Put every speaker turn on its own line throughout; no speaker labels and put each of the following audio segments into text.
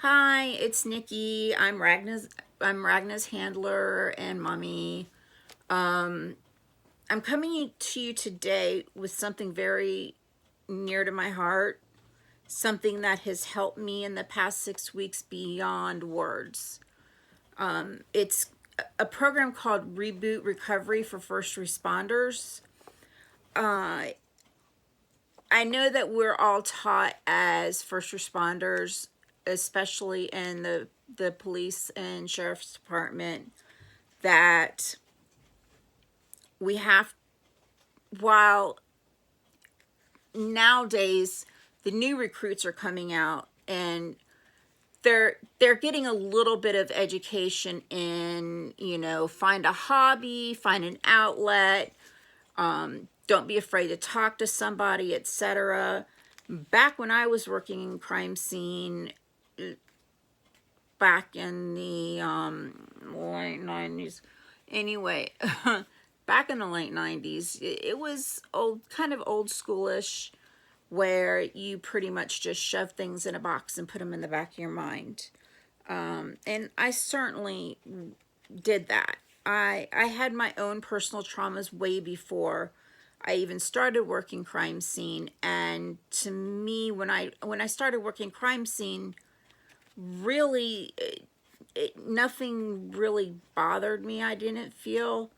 Hi, it's Nikki. I'm Ragna's handler and mommy. Um, I'm coming to you today with something very near to my heart, something that has helped me in the past 6 weeks beyond words. It's a program called Reboot Recovery for First Responders. Uh, I know that we're all taught as first responders, especially in the police and sheriff's department, that we have, while nowadays the new recruits are coming out and they're getting a little bit of education in, find a hobby, find an outlet, don't be afraid to talk to somebody, etc. Back when I was working in crime scene, back in the late 90s, anyway, back in the late 90s, it was kind of old schoolish, where you pretty much just shove things in a box and put them in the back of your mind. And I certainly did that. I had my own personal traumas way before I even started working crime scene. And to me, when I started working crime scene, really, nothing really bothered me. I didn't feel,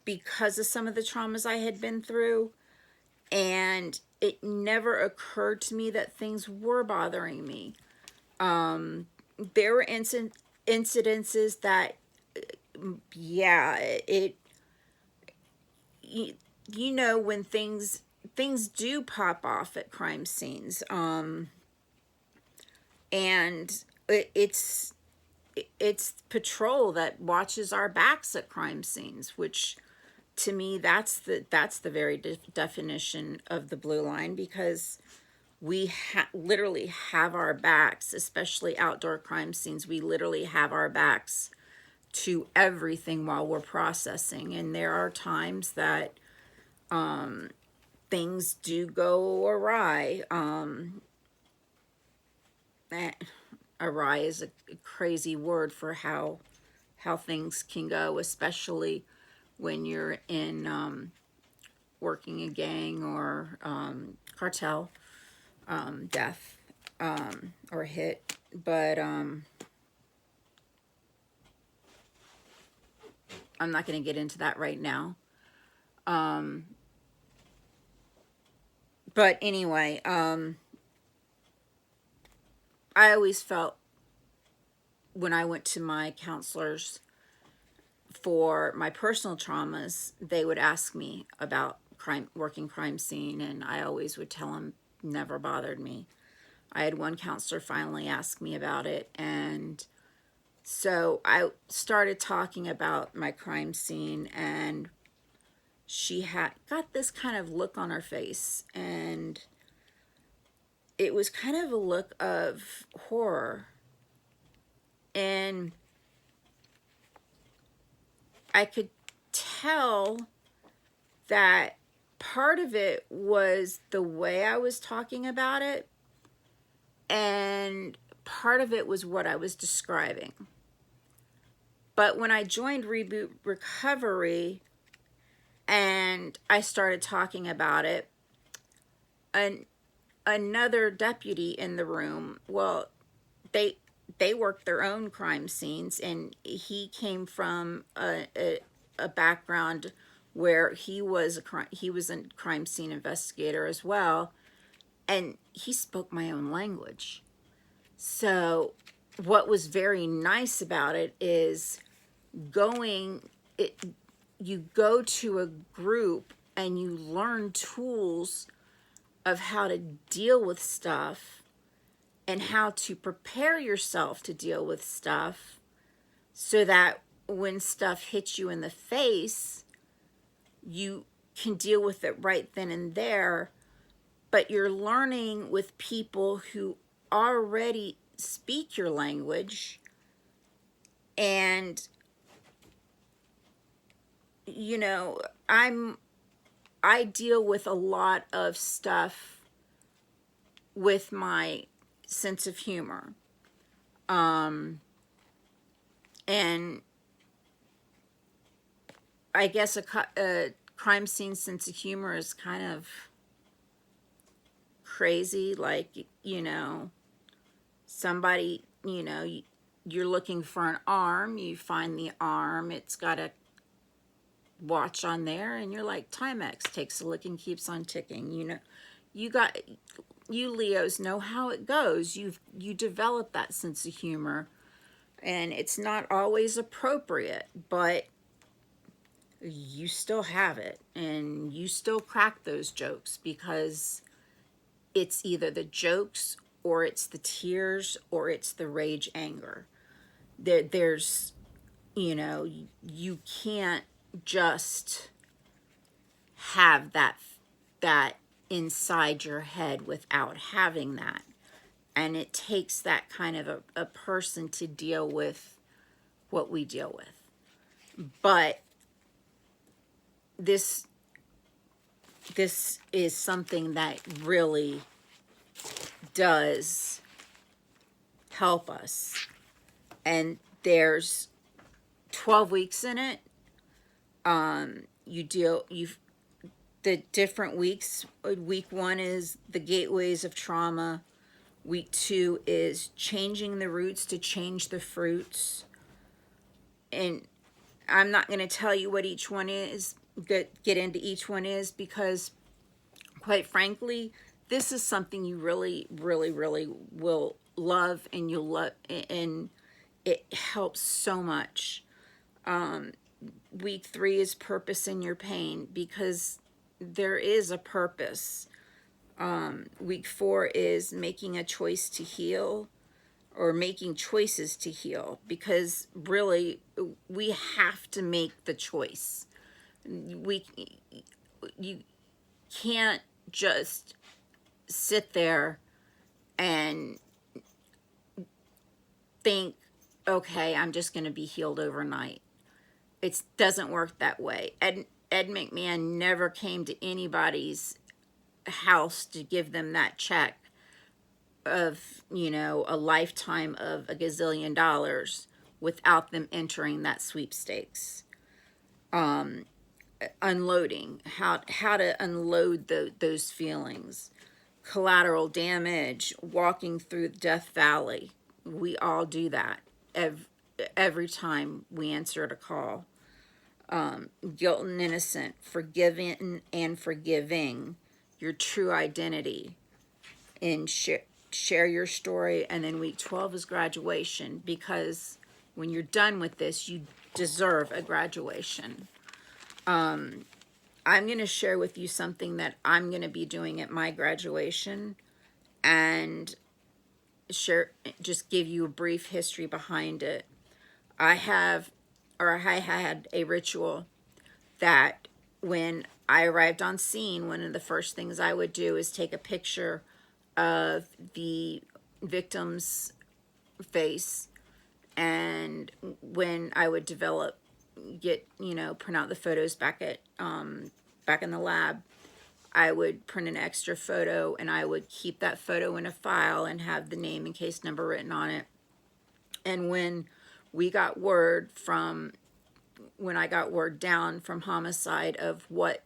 because of some of the traumas I had been through. And it never occurred to me that things were bothering me. There were incidences that, yeah, you, when things do pop off at crime scenes, and it's patrol that watches our backs at crime scenes, which to me, that's the very definition of the blue line, because we literally have our backs, especially outdoor crime scenes. We literally have our backs to everything while we're processing. And there are times that things do go awry. Eh, Awry is a crazy word for how things can go, especially when you're in, working a gang or cartel, death, or hit. But I'm not going to get into that right now. But anyway, I always felt, when I went to my counselors for my personal traumas, they would ask me about working crime scene, and I always would tell them never bothered me. I had one counselor finally ask me about it, and so I started talking about my crime scene, and she had got this kind of look on her face, and it was kind of a look of horror. And I could tell that part of it was the way I was talking about it, and part of it was what I was describing. But when I joined Reboot Recovery and I started talking about it, another deputy in the room, well, they worked their own crime scenes, and he came from a background where he was a crime scene investigator as well, and he spoke my own language. So what was very nice about it is going it you go to a group and you learn tools of how to deal with stuff and how to prepare yourself to deal with stuff, so that when stuff hits you in the face, you can deal with it right then and there. But you're learning with people who already speak your language, and I deal with a lot of stuff with my sense of humor. And I guess a crime scene sense of humor is kind of crazy. Like, somebody, you're looking for an arm, you find the arm, it's got a watch on there, and you're like, Timex, takes a look and keeps on ticking. You Leos know how it goes. You develop that sense of humor, and it's not always appropriate, but you still have it, and you still crack those jokes, because it's either the jokes, or it's the tears, or it's the rage anger. There's, you can't just have that inside your head without having that. And it takes that kind of a person to deal with what we deal with. But this is something that really does help us. And there's 12 weeks in it. The different weeks. Week 1 is the gateways of trauma. Week 2 is changing the roots to change the fruits. And I'm not going to tell you what each one is, get into each one is, because quite frankly, this is something you really, really, really will love, and you'll love, and it helps so much. Week 3 is purpose in your pain, because there is a purpose. Week 4 is making a choice to heal, or making choices to heal, because really we have to make the choice. You can't just sit there and think, okay, I'm just going to be healed overnight. It doesn't work that way. Ed McMahon never came to anybody's house to give them that check of, a lifetime of $1 gazillion without them entering that sweepstakes. Unloading, how to unload those feelings. Collateral damage, walking through Death Valley. We all do that every time we answer a call. Guilt and innocent, forgiven and forgiving, your true identity, and share your story. And then week 12 is graduation, because when you're done with this, you deserve a graduation. I'm going to share with you something that I'm going to be doing at my graduation, and just give you a brief history behind it. I had a ritual that when I arrived on scene, one of the first things I would do is take a picture of the victim's face. And when I would print out the photos back in the lab, I would print an extra photo, and I would keep that photo in a file and have the name and case number written on it. And when I got word down from homicide of what,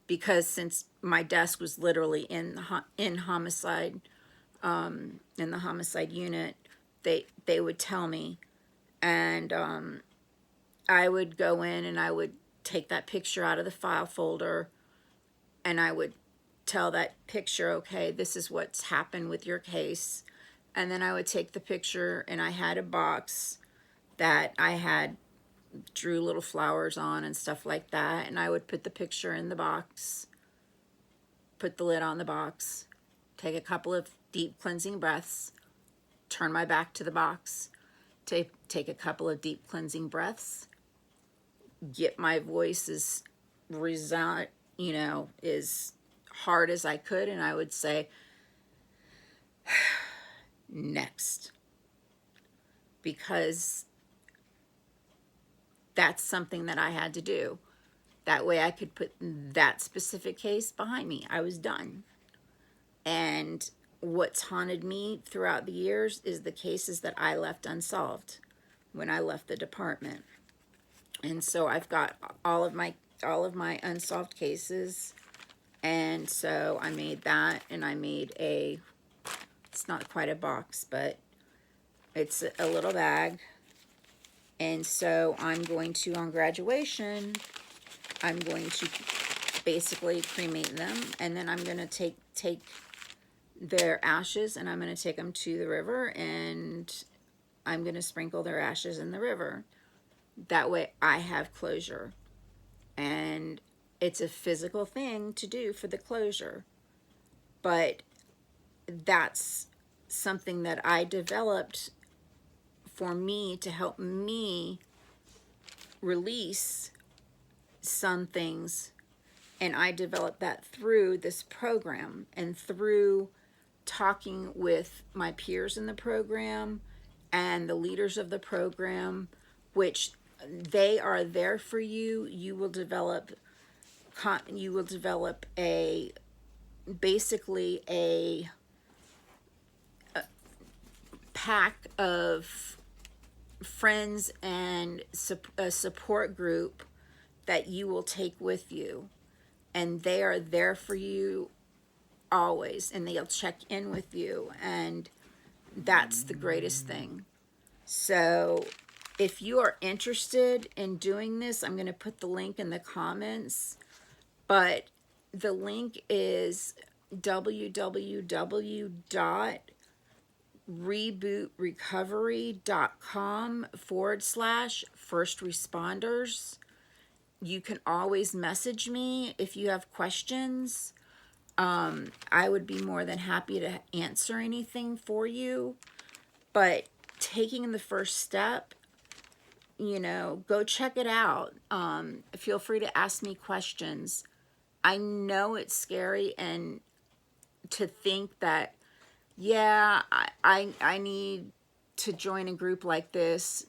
because since my desk was literally in homicide, in the homicide unit, they would tell me, and I would go in and I would take that picture out of the file folder, and I would tell that picture, okay, this is what's happened with your case. And then I would take the picture, and I had a box that I had drew little flowers on and stuff like that, and I would put the picture in the box, put the lid on the box, take a couple of deep cleansing breaths, turn my back to the box, take a couple of deep cleansing breaths, get my voice as hard as I could, and I would say, next. Because that's something that I had to do. That way I could put that specific case behind me. I was done. And what's haunted me throughout the years is the cases that I left unsolved when I left the department. And so I've got all of my unsolved cases. And so I made that, and I made it's not quite a box, but it's a little bag. And so I'm going to, on graduation, I'm going to basically cremate them, and then I'm going to take their ashes, and I'm going to take them to the river, and I'm going to sprinkle their ashes in the river. That way I have closure. And it's a physical thing to do for the closure. But that's something that I developed for me to help me release some things. And I developed that through this program and through talking with my peers in the program and the leaders of the program, which they are there for you. You will develop basically a pack of friends and a support group that you will take with you, and they are there for you always, and they'll check in with you, and that's the greatest thing. So if you are interested in doing this, I'm going to put the link in the comments, but the link is www.rebootrecovery.com/first responders. You can always message me if you have questions. I would be more than happy to answer anything for you. But taking the first step, go check it out. Feel free to ask me questions. I know it's scary, and to think that, yeah, I need to join a group like this,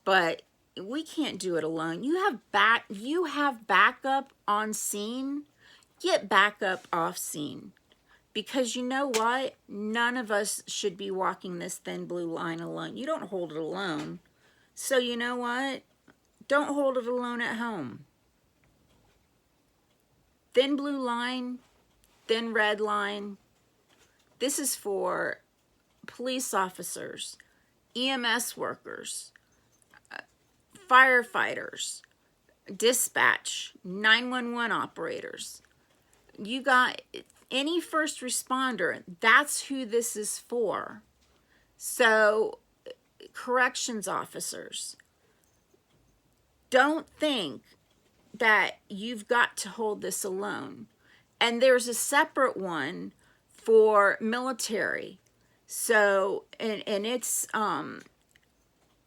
but we can't do it alone. You have backup on scene. Get backup off scene. Because you know what? None of us should be walking this thin blue line alone. You don't hold it alone. So you know what? Don't hold it alone at home. Thin blue line, thin red line. This is for police officers, EMS workers, firefighters, dispatch, 911 operators. You got any first responder. That's who this is for. So, corrections officers, don't think that you've got to hold this alone. And there's a separate one for military. So, and it's,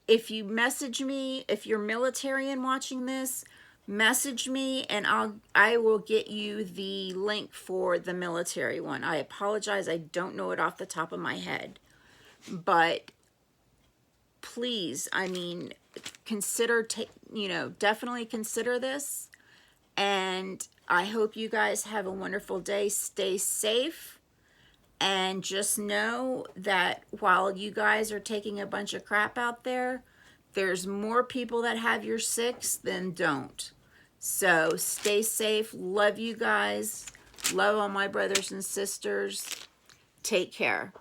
if you message me, if you're military and watching this, message me, and I will get you the link for the military one. I apologize, I don't know it off the top of my head. But please, definitely consider this. And I hope you guys have a wonderful day. Stay safe. And just know that while you guys are taking a bunch of crap out there, there's more people that have your six than don't. So stay safe. Love you guys. Love all my brothers and sisters. Take care.